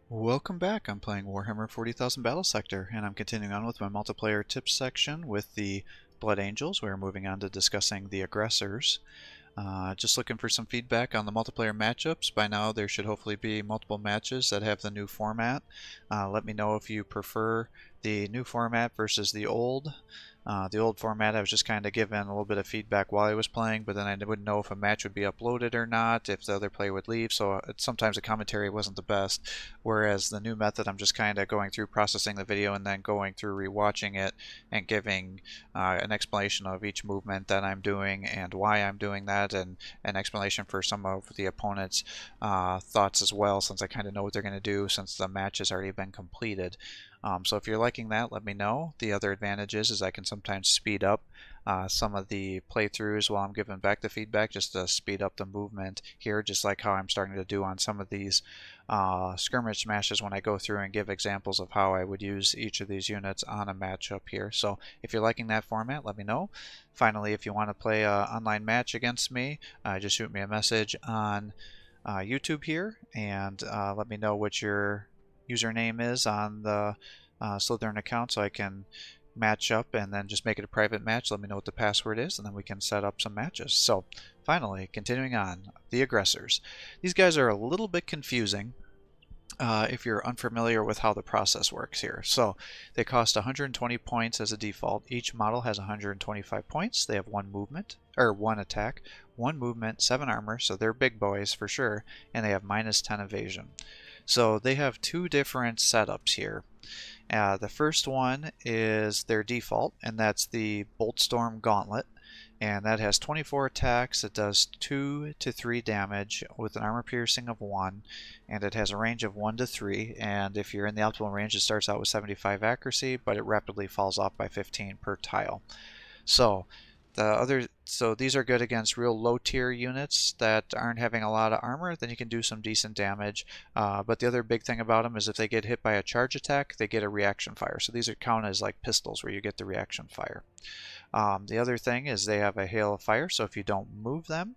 Welcome back. I'm playing Warhammer 40,000 Battlesector, and I'm continuing on with my multiplayer tips section with the Blood Angels. We're moving on to discussing the Aggressors. Just looking for some feedback on the multiplayer matchups. By now there should hopefully be multiple matches that have the new format. Let me know if you prefer the new format versus the old. The old format I was just kind of given a little bit of feedback while I was playing, but then I wouldn't know if a match would be uploaded or not, if the other player would leave, so sometimes the commentary wasn't the best. Whereas the new method, I'm just kind of going through processing the video and then going through rewatching it and giving an explanation of each movement that I'm doing and why I'm doing that, and an explanation for some of the opponent's thoughts as well, since I kind of know what they're going to do since the match has already been completed. So if you're liking that, let me know. The other advantage is I can sometimes speed up some of the playthroughs while I'm giving back the feedback, just to speed up the movement here, just like how I'm starting to do on some of these skirmish matches when I go through and give examples of how I would use each of these units on a matchup here. So if you're liking that format, let me know. Finally, if you want to play an online match against me, just shoot me a message on YouTube here and let me know what your username is on the Slytherin account so I can match up, and then just make it a private match. Let me know what the password is, and then we can set up some matches. So finally, continuing on, the Aggressors. These guys are a little bit confusing if you're unfamiliar with how the process works here. So they cost 120 points as a default. Each model has 125 points. They have one movement, or one attack, one movement, 7 armor, so they're big boys for sure, and they have minus 10 evasion. So they have two different setups here. The first one is their default, and that's the Boltstorm Gauntlet, and that has 24 attacks. It does 2 to 3 damage with an armor piercing of 1, and it has a range of 1 to 3, and if you're in the optimal range it starts out with 75 accuracy, but it rapidly falls off by 15 per tile. So these are good against real low tier units that aren't having a lot of armor. Then you can do some decent damage. But the other big thing about them is if they get hit by a charge attack, they get a reaction fire. So these are counted as like pistols where you get the reaction fire. The other thing is they have a hail of fire, so if you don't move them,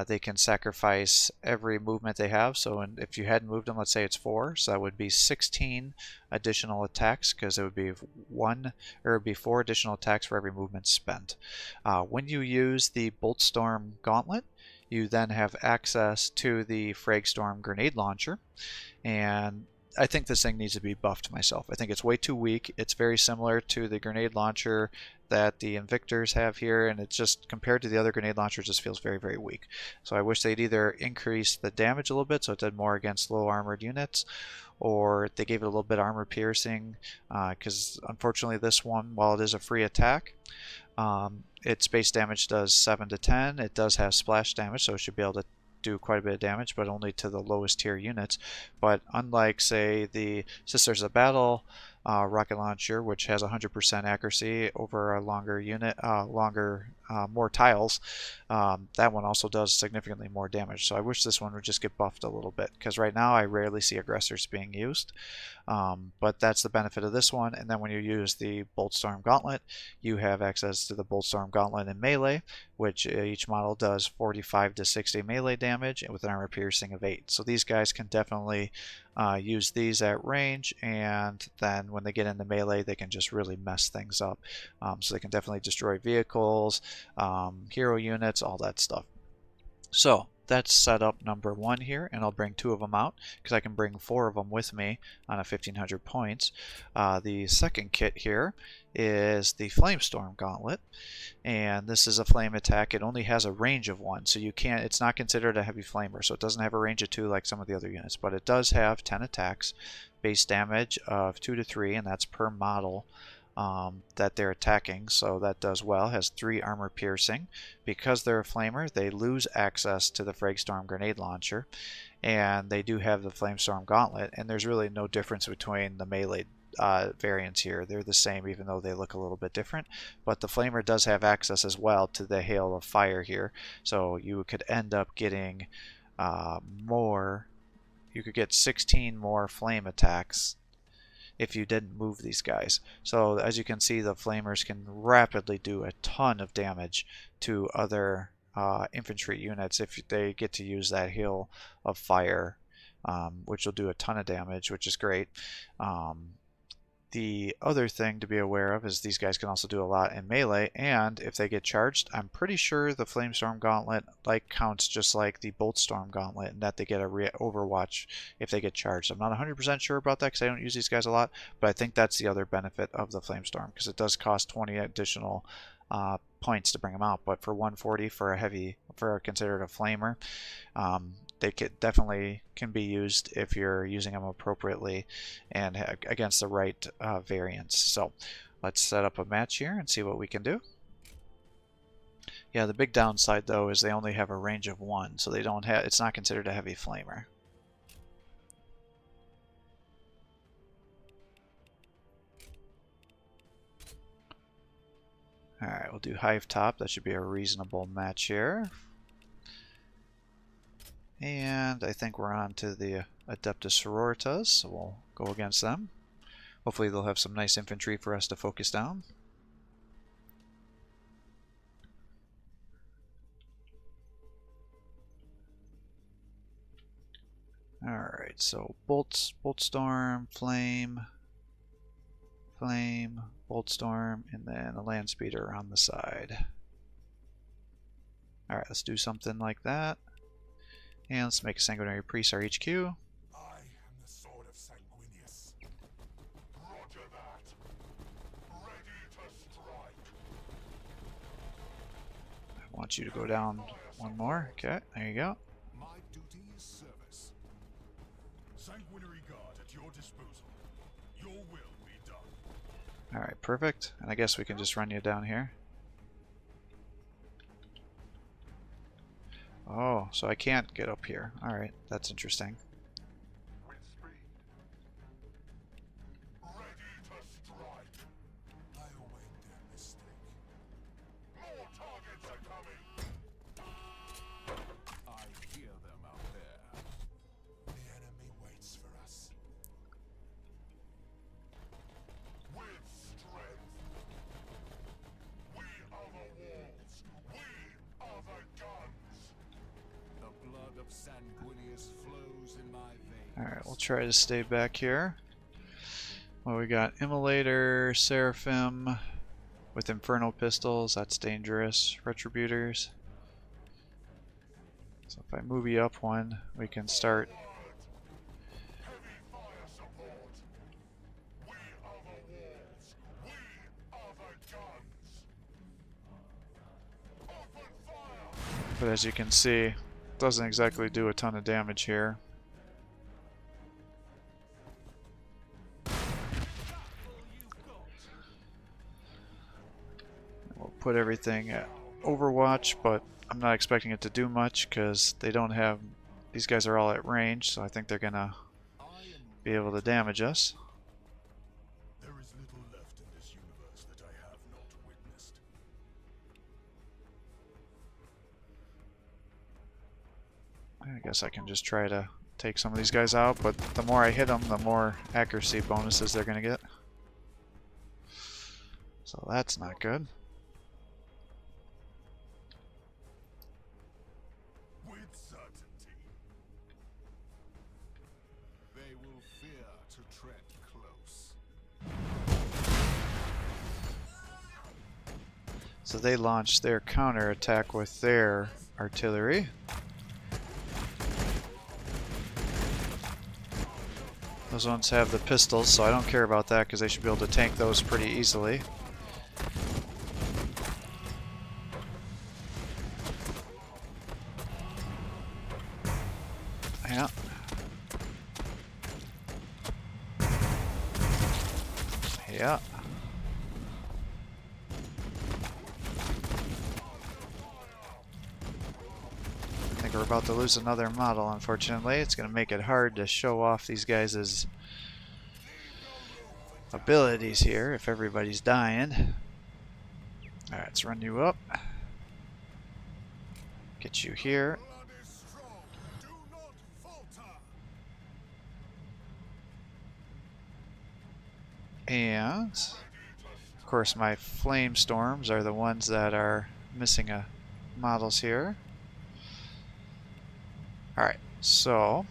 they can sacrifice every movement they have. So if you hadn't moved them, let's say it's 4, so that would be 16 additional attacks, because it would be 4 additional attacks for every movement spent. When you use the Boltstorm Gauntlet, you then have access to the Fragstorm Grenade Launcher, and I think this thing needs to be buffed myself. I think it's way too weak. It's very similar to the grenade launcher that the Invictors have here, and it's just, compared to the other grenade launchers, just feels very, very weak. So I wish they'd either increase the damage a little bit so it did more against low armored units, or they gave it a little bit armor piercing, because unfortunately this one, while it is a free attack, its base damage does 7 to 10. It does have splash damage, so it should be able to do quite a bit of damage, but only to the lowest tier units. But unlike, say, the Sisters of Battle rocket launcher, which has 100% accuracy over a longer unit, more tiles, that one also does significantly more damage. So I wish this one would just get buffed a little bit, because right now I rarely see Aggressors being used. But that's the benefit of this one. And then when you use the Boltstorm Gauntlet, you have access to the Boltstorm Gauntlet in melee, which each model does 45 to 60 melee damage with an armor piercing of 8. So these guys can definitely use these at range, and then when they get into melee they can just really mess things up. So they can definitely destroy vehicles, hero units, all that stuff. So that's setup number 1 here, and I'll bring 2 of them out because I can bring 4 of them with me on a 1500 points. The second kit here is the Flamestorm Gauntlet, and this is a flame attack. It only has a range of 1, so it's not considered a heavy flamer, so it doesn't have a range of 2 like some of the other units, but it does have 10 attacks, base damage of 2 to 3, and that's per model that they're attacking, so that does well. Has 3 armor piercing. Because they're a flamer, they lose access to the Fragstorm Grenade Launcher, and they do have the Flamestorm Gauntlet, and there's really no difference between the melee variants here. They're the same, even though they look a little bit different, but the flamer does have access as well to the hail of fire here, so you could end up getting you could get 16 more flame attacks if you didn't move these guys. So as you can see, the flamers can rapidly do a ton of damage to other infantry units if they get to use that hail of fire which will do a ton of damage, which is great. The other thing to be aware of is these guys can also do a lot in melee, and if they get charged, I'm pretty sure the Flamestorm Gauntlet counts just like the Boltstorm Gauntlet, and that they get a Overwatch if they get charged. I'm not 100% sure about that because I don't use these guys a lot, but I think that's the other benefit of the Flamestorm, because it does cost 20 additional points to bring them out, but for 140 for considered a flamer, they definitely can be used if you're using them appropriately and against the right variants. So let's set up a match here and see what we can do. Yeah, the big downside though is they only have a range of 1, so they don't have. It's not considered a heavy flamer. Alright, we'll do Hive Top. That should be a reasonable match here. And I think we're on to the Adeptus Sororitas, so we'll go against them. Hopefully they'll have some nice infantry for us to focus down. Alright, so Boltstorm, Flame, Boltstorm, and then a Landspeeder on the side. Alright, let's do something like that. And let's make a Sanguinary Priest our HQ. I am the sword of Sanguinius. Roger that. Ready to strike. I want you to go down one more. Okay, there you go. My duty is service. Sanguinary Guard at your disposal. Your will be done. Alright, perfect. And I guess we can just run you down here. Oh, so I can't get up here. Alright, that's interesting. With speed. Ready to strike. I await their mistake. More targets are coming. I hear them out there. The enemy waits for us. With strength. We are the walls. We are the guns. The blood of Sanguinius flows in my veins. Alright, we'll try to stay back here. Well, we got Immolator, Seraphim with Inferno Pistols. That's dangerous. Retributors. So if I move you up one, we can start. Heavy fire support. We are the walls. We are the guns. Open fire. But as you can see, it doesn't exactly do a ton of damage here. We'll put everything at Overwatch, but I'm not expecting it to do much because they don't have. These guys are all at range, so I think they're gonna be able to damage us. There is little left in this universe that I have not witnessed. I guess I can just try to take some of these guys out, but the more I hit them, the more accuracy bonuses they're gonna get. So that's not good. With certainty. They will fear to tread close. So they launched their counterattack with their artillery. Those ones have the pistols, so I don't care about that because they should be able to tank those pretty easily. Yeah. Yeah. I think we're about to lose another model, unfortunately. It's going to make it hard to show off these guys' abilities here if everybody's dying. Alright, let's run you up. Get you here. Blood is strong. Do not falter. And of course my flame storms are the ones that are missing models here. Alright, so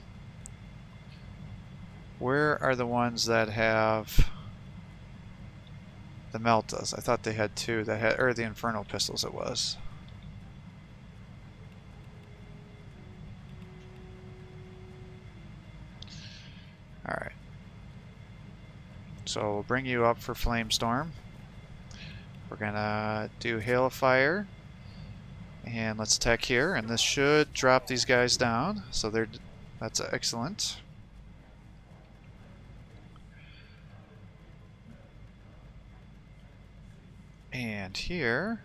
Where are the ones that have the Meltas? I thought they had two that had, or the Infernal Pistols it was. Alright. So we'll bring you up for Flamestorm. We're gonna do Hail of Fire. And let's attack here, and this should drop these guys down. So that's excellent. And here,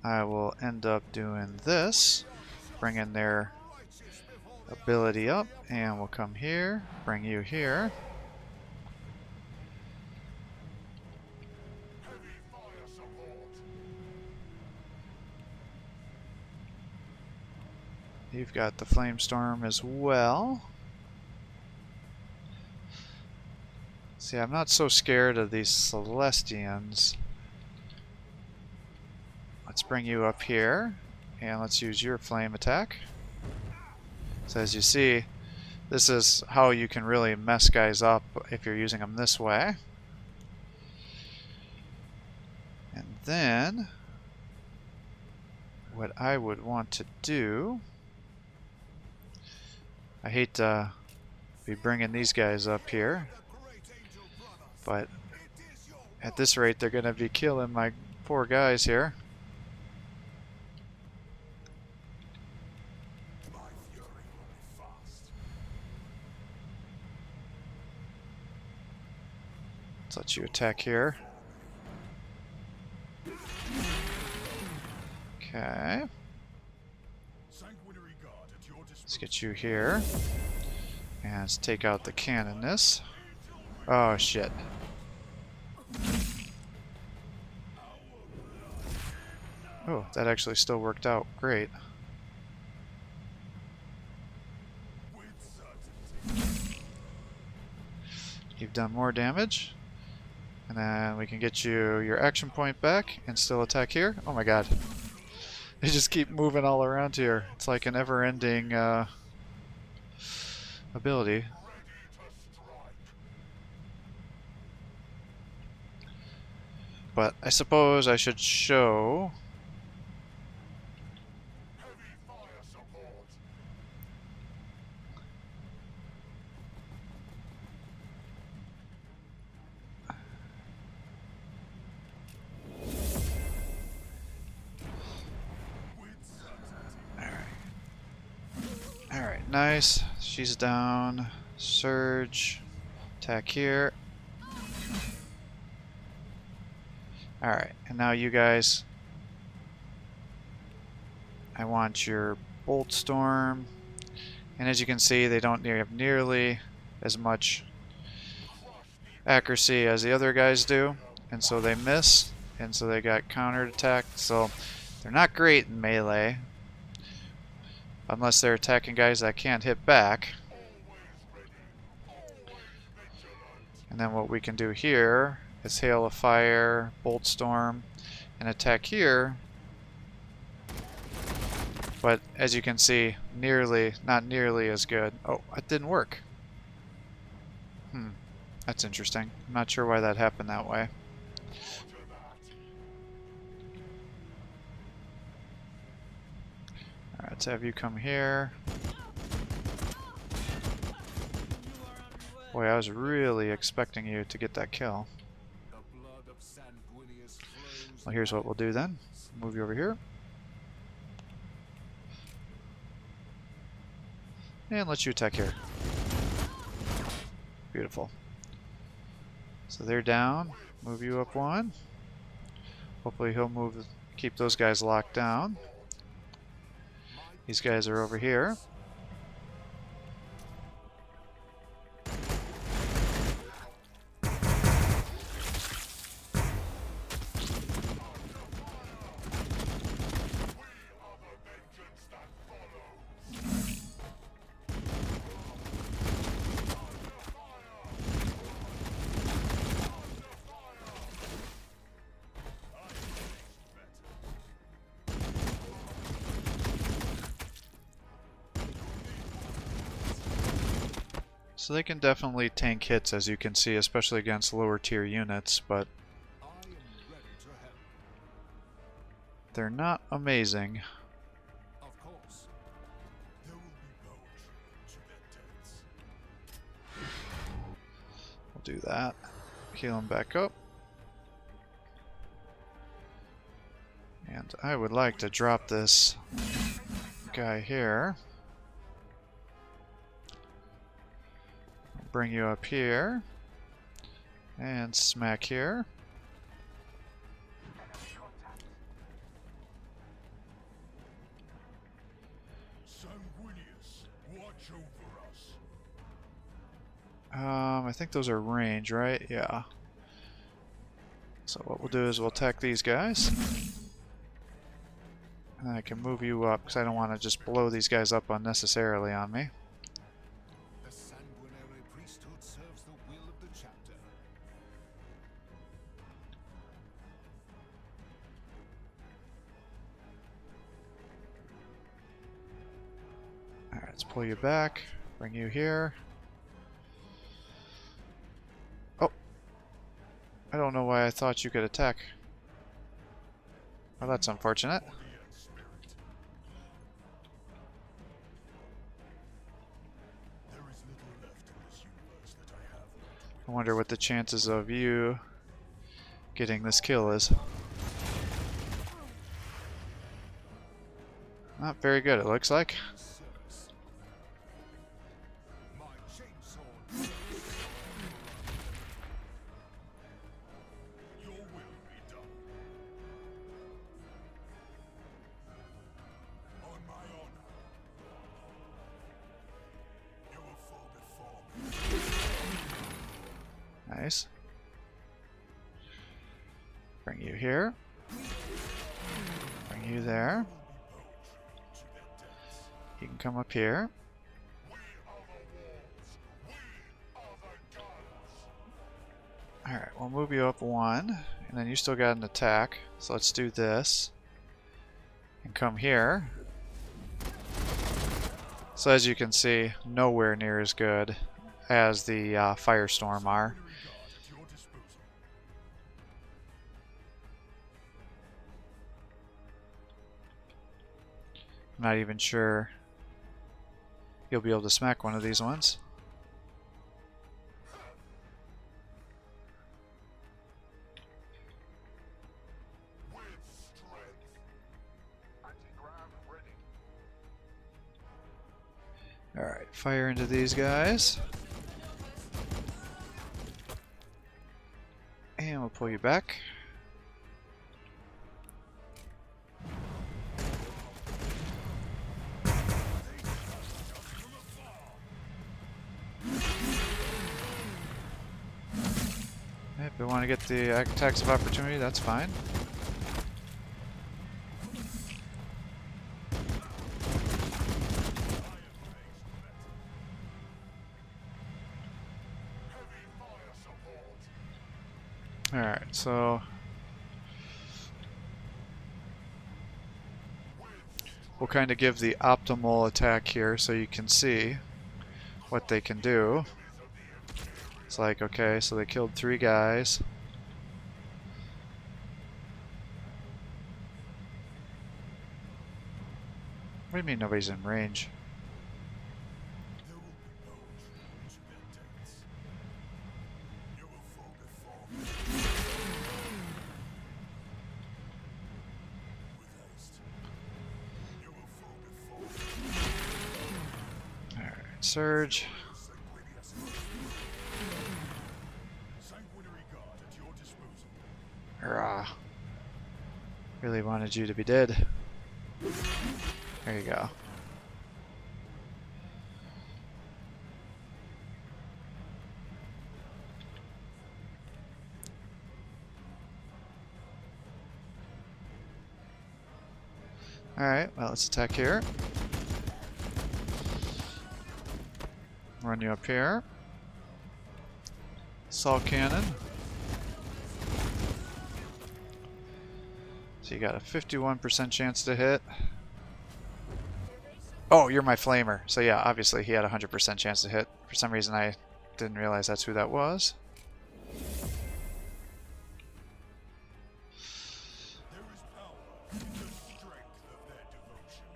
I will end up doing this, bringing their ability up, and we'll come here, bring you here. You've got the Flamestorm as well. See, I'm not so scared of these Celestians. Let's bring you up here, and let's use your flame attack. So as you see, this is how you can really mess guys up if you're using them this way. And then, what I would want to do, I hate to be bringing these guys up here, but at this rate they're going to be killing my poor guys here. Let's let you attack here. Okay. Let's get you here. And let's take out the cannoness. Oh shit. Oh, that actually still worked out great. You've done more damage. And then we can get you your action point back and still attack here. Oh my god. They just keep moving all around here. It's like a never-ending ability. But I suppose I should show Alright, nice. She's down. Surge. Attack here. Alright, and now you guys, I want your Bolt Storm. And as you can see, they don't have nearly as much accuracy as the other guys do. And so they miss. And so they got countered attacked. So they're not great in melee. Unless they're attacking guys that can't hit back. And then what we can do here is Hail of Fire, Bolt Storm, and attack here. But as you can see, not nearly as good. Oh, it didn't work. That's interesting. I'm not sure why that happened that way. Alright, let's have you come here. Boy, I was really expecting you to get that kill. Well, here's what we'll do then. Move you over here. And let you attack here. Beautiful. So they're down. Move you up one. Hopefully he'll keep those guys locked down. These guys are over here. So they can definitely tank hits, as you can see, especially against lower tier units, but I am ready to help. they're not amazing. Of course. There will be poetry to their deaths. We'll do that. Heal him back up. And I would like to drop this guy here. Bring you up here. And smack here. Sanguinius, watch over us. I think those are range, right? Yeah. So what we'll do is we'll attack these guys. And I can move you up because I don't want to just blow these guys up unnecessarily on me. The sanguinary priesthood serves the will of the chapter. Alright, let's pull you back. Bring you here. Oh! I don't know why I thought you could attack. Well, that's unfortunate. Body and spirit. There is little left in this universe that I have not I wonder what the chances of you getting this kill is. Not very good, it looks like. service. My chainsword. Your will be done. On my honor. You will fall before me. Nice. Bring you here. Bring you there. You can come up here. Alright, we'll move you up one. And then you still got an attack. So let's do this. And come here. So as you can see, nowhere near as good as the Firestorm are. I'm not even sure you'll be able to smack one of these ones. Alright, fire into these guys. And we'll pull you back. If we want to get the attacks of opportunity, that's fine. Alright, so we'll kind of give the optimal attack here so you can see what they can do. It's like, okay, so they killed 3 guys. What do you mean nobody's in range? There will be poetry to their deaths. You will fall before me. With haste. You will fall before me. Alright, Surge. Sanguinary guard at your disposal. Hurrah. Really wanted you to be dead. There you go. Alright, well, let's attack here. Run you up here. Assault cannon. So you got a 51% chance to hit. Oh, you're my flamer. So yeah, obviously he had a 100% chance to hit. For some reason I didn't realize that's who that was. There is power in the strength of their devotion.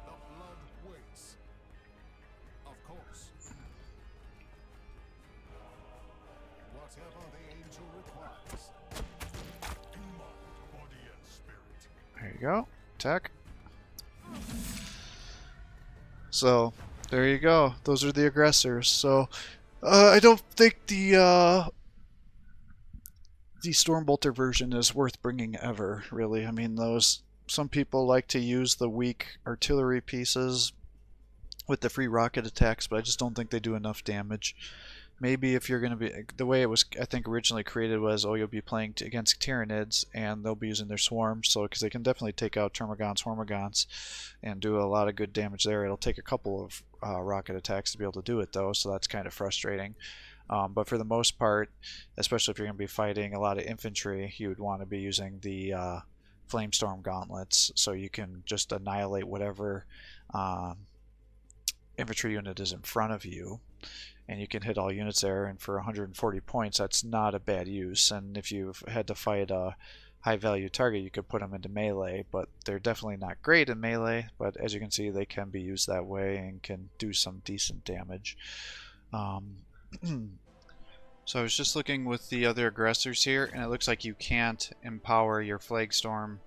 The blood waits. Of course. Whatever the angel requires. In mind, body, and spirit. There you go. Attack. So there you go. Those are the aggressors. So I don't think the Stormbolter version is worth bringing ever, really. I mean, some people like to use the weak artillery pieces with the free rocket attacks, but I just don't think they do enough damage. Maybe if you're going to be, the way it was, I think, originally created was, oh, you'll be playing against Tyranids, and they'll be using their swarms, so because they can definitely take out Termagants, Hormagants, and do a lot of good damage there. It'll take a couple of rocket attacks to be able to do it, though, so that's kind of frustrating. But for the most part, especially if you're going to be fighting a lot of infantry, you would want to be using the Flamestorm gauntlets, so you can just annihilate whatever infantry unit is in front of you, and you can hit all units there, and for 140 points that's not a bad use. And if you've had to fight a high value target, you could put them into melee, but they're definitely not great in melee, but as you can see, they can be used that way and can do some decent damage. So I was just looking with the other aggressors here, and it looks like you can't empower your Plaguestorm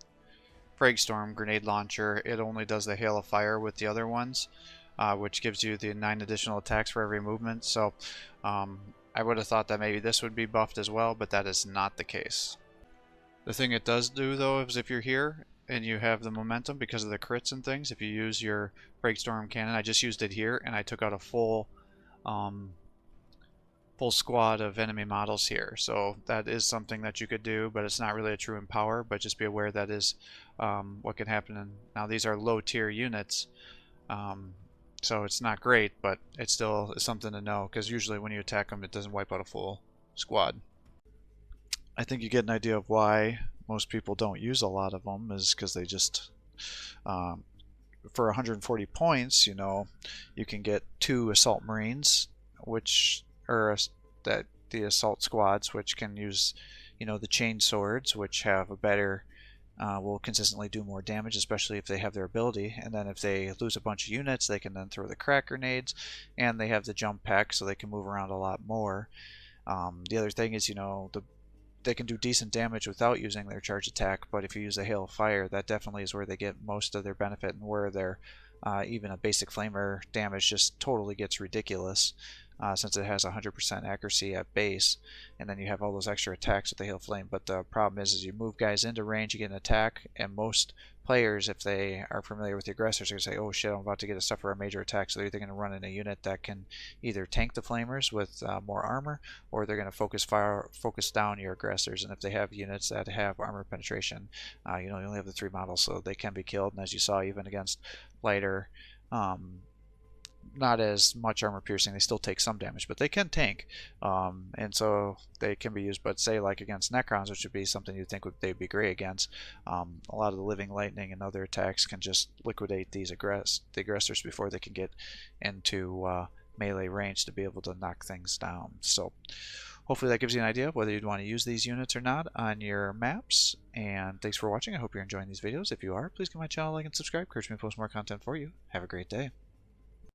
grenade launcher. It only does the hail of fire with the other ones, which gives you the 9 additional attacks for every movement. So I would have thought that maybe this would be buffed as well, but that is not the case. The thing it does do, though, is if you're here and you have the momentum because of the crits and things, if you use your Plaguestorm cannon, I just used it here and I took out a full squad of enemy models here. So that is something that you could do, but it's not really a true empower, but just be aware that is what can happen. And now these are low tier units, so it's not great, but it still is something to know, because usually when you attack them it doesn't wipe out a full squad. I think you get an idea of why most people don't use a lot of them, is because they just for 140 points, you know, you can get 2 assault marines, which that the assault squads, which can use, you know, the chain swords, which have a better will consistently do more damage, especially if they have their ability. And then if they lose a bunch of units, they can then throw the crack grenades, and they have the jump pack, so they can move around a lot more. The other thing is, you know, they can do decent damage without using their charge attack, but if you use a hail of fire, that definitely is where they get most of their benefit, and where their even a basic flamer damage just totally gets ridiculous. Since it has 100% accuracy at base, and then you have all those extra attacks with the Hail Flame. But the problem is you move guys into range, you get an attack, and most players, if they are familiar with the aggressors, are going to say, oh shit, I'm about to get a stuff for a major attack, so they're either going to run in a unit that can either tank the flamers with more armor, or they're going to focus down your aggressors. And if they have units that have armor penetration, you know, you only have the 3 models, so they can be killed. And as you saw, even against lighter, not as much armor piercing, they still take some damage, but they can tank, and so they can be used. But say like against Necrons, which would be something you'd think they'd be great against, a lot of the living lightning and other attacks can just liquidate the aggressors before they can get into melee range to be able to knock things down. So hopefully that gives you an idea of whether you'd want to use these units or not on your maps. And thanks for watching. I hope you're enjoying these videos. If you are, please give my channel a like and subscribe. Encourage me to post more content for you. Have a great day.